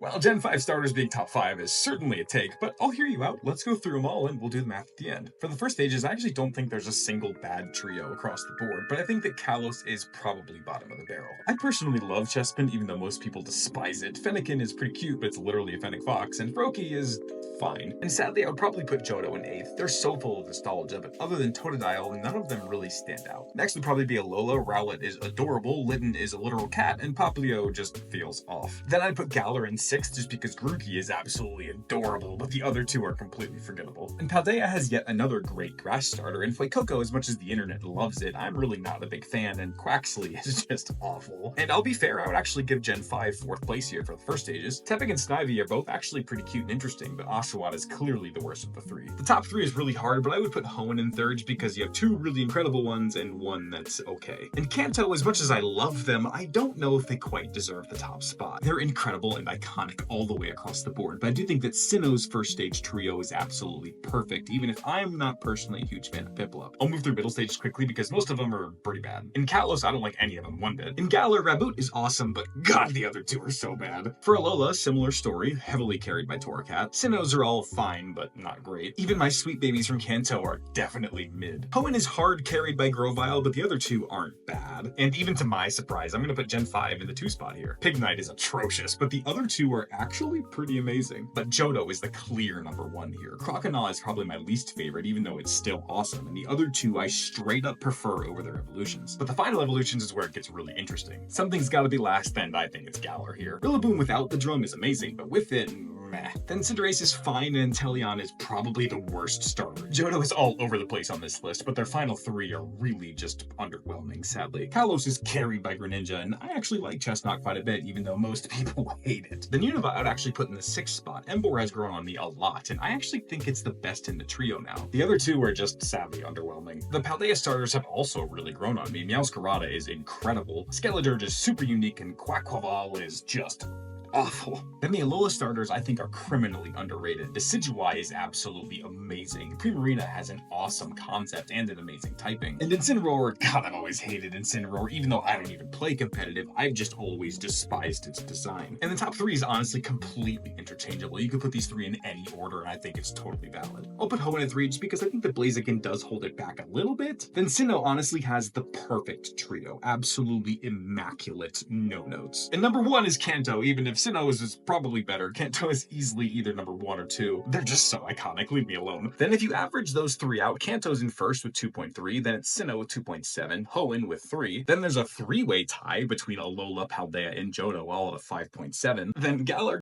Well, Gen 5 starters being top 5 is certainly a take, but I'll hear you out. Let's go through them all and we'll do the math at the end. For the first stages, I actually don't think there's a single bad trio across the board, but I think that Kalos is probably bottom of the barrel. I personally love Chespin, even though most people despise it. Fennekin is pretty cute, but it's literally a Fennec Fox, and Froakie is fine. And sadly, I would probably put Johto in 8th. They're so full of nostalgia, but other than Totodile, none of them really stand out. Next would probably be Alola. Rowlet is adorable, Litten is a literal cat, and Popplio just feels off. Then I'd put Galar in 6th just because Grookey is absolutely adorable, but the other two are completely forgettable. And Paldea has yet another great grass starter, and Fuecoco, as much as the internet loves it, I'm really not a big fan, and Quaxley is just awful. And I'll be fair, I would actually give Gen 5 4th place here for the first stages. Tepig and Snivy are both actually pretty cute and interesting, but Oshawott is clearly the worst of the three. The top 3 is really hard, but I would put Hoenn in 3rd because you have 2 really incredible ones and 1 that's okay. And Kanto, as much as I love them, I don't know if they quite deserve the top spot. They're incredible and iconic all the way across the board, but I do think that Sinnoh's first stage trio is absolutely perfect, even if I'm not personally a huge fan of Piplup. I'll move through middle stages quickly because most of them are pretty bad. In Kalos, I don't like any of them one bit. In Galar, Raboot is awesome, but god, the other 2 are so bad. For Alola, similar story, heavily carried by Torracat. Sinnohs are all fine, but not great. Even my sweet babies from Kanto are definitely mid. Hoenn is hard carried by Grovyle, but the other 2 aren't bad. And even to my surprise, I'm gonna put Gen 5 in the 2 spot here. Pignite is atrocious, but the other 2 are actually pretty amazing. But Johto is the clear number 1 here. Croconaw is probably my least favorite, even though it's still awesome, and the other 2 I straight up prefer over their evolutions. But the final evolutions is where it gets really interesting. Something's gotta be last, and I think it's Galar here. Rillaboom without the drum is amazing, but with it, meh. Then Cinderace is fine, and Inteleon is probably the worst starter. Johto is all over the place on this list, but their final 3 are really just underwhelming, sadly. Kalos is carried by Greninja, and I actually like Chestnut quite a bit, even though most people hate it. The Unova I would actually put in the 6th spot. Emboar has grown on me a lot, and I actually think it's the best in the trio now. The other 2 are just sadly underwhelming. The Paldea starters have also really grown on me. Meowscarada is incredible, Skeledirge is super unique, and Quaquaval is just awful. Then the Alola starters I think are criminally underrated. Decidueye is absolutely amazing. Primarina has an awesome concept and an amazing typing. And Incineroar, god, I've always hated Incineroar, even though I don't even play competitive, I've just always despised its design. And the top 3 is honestly completely interchangeable. You could put these 3 in any order and I think it's totally valid. I'll put Hoenn at 3 just because I think that Blaziken does hold it back a little bit. Then Sinnoh honestly has the perfect trio. Absolutely immaculate no notes. And number 1 is Kanto, even if Sinnoh's is probably better. Kanto is easily either number 1 or 2. They're just so iconic, leave me alone. Then if you average those 3 out, Kanto's in first with 2.3, then it's Sinnoh with 2.7, Hoenn with 3, then there's a 3-way tie between Alola, Paldea, and Johto, all at a 5.7, then Galar